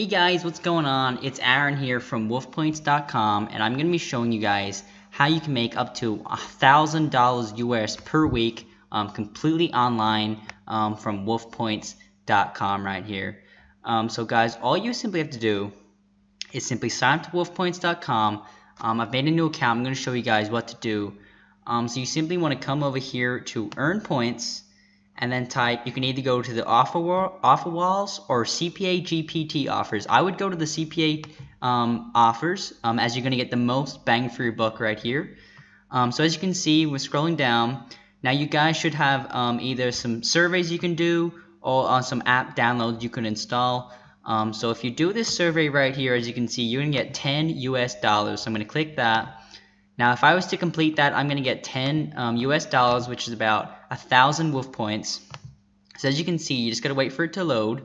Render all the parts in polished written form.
Hey guys, what's going on? It's Aaron here from Wolfpoints.com, and I'm going to be showing you guys how you can make up to $1,000 US per week completely online from Wolfpoints.com right here. So guys, all you simply have to do is simply sign up to Wolfpoints.com. I've made a new account. I'm going to show you guys what to do. So you simply want to come over here to earn points, and then type, you can either go to the offer walls or CPA GPT offers. I would go to the CPA offers as you're going to get the most bang for your buck right here. So as you can see, we're scrolling down. Now you guys should have either some surveys you can do or some app downloads you can install. So if you do this survey right here, as you can see, you're going to get $10 US. So I'm going to click that. Now, if I was to complete that, I'm going to get $10 US, which is about 1,000 wolf points. So as you can see, you just got to wait for it to load,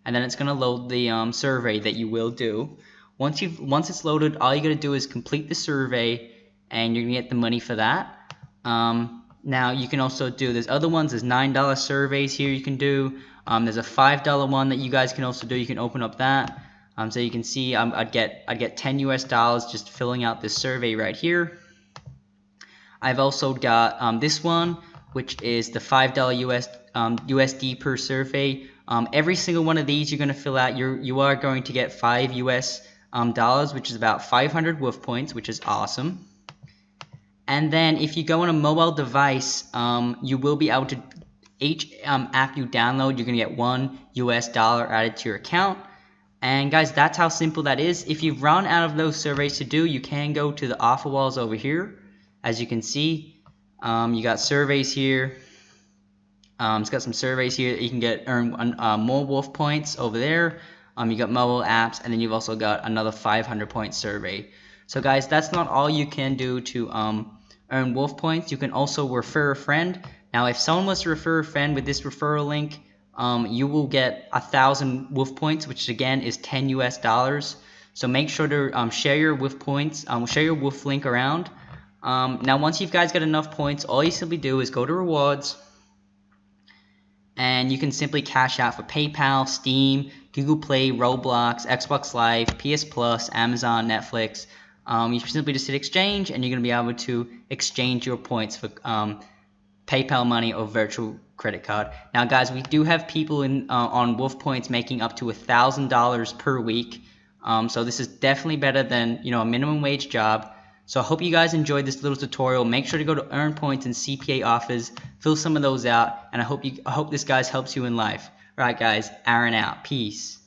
and then it's going to load the survey that you will do. Once it's loaded, all you got to do is complete the survey, and you're going to get the money for that. Now, you can also do, there's other ones, there's $9 surveys here you can do. There's a $5 one that you guys can also do. You can open up that. So you can see I'd get $10 US just filling out this survey right here. I've also got this one, which is the $5 USD per survey. Every single one of these you're going to fill out, you are going to get $5 US dollars, which is about 500 wolf points, which is awesome. And then if you go on a mobile device, you will be able to, each app you download, you're going to get $1 US added to your account. And guys, that's how simple that is. If you've run out of those surveys to do, you can go to the offer walls over here. As you can see, you got surveys here. It's got some surveys here that you can earn more wolf points over there. You got mobile apps, and then you've also got another 500-point survey. So guys, that's not all you can do to earn wolf points. You can also refer a friend. Now, if someone was to refer a friend with this referral link, you will get 1,000 wolf points, which again is $10 US. So make sure to share your wolf points, share your wolf link around. Now, once you've guys got enough points, all you simply do is go to rewards, and you can simply cash out for PayPal, Steam, Google Play, Roblox, Xbox Live, PS Plus, Amazon, Netflix. You simply just hit exchange, and you're going to be able to exchange your points for PayPal money or virtual credit card. Now guys, we do have people on Wolf Points making up to $1,000 per week. So this is definitely better than a minimum wage job. So I hope you guys enjoyed this little tutorial. Make sure to go to earn points and CPA offers, fill some of those out, and I hope this guys helps you in life. Alright guys, Aaron out. Peace.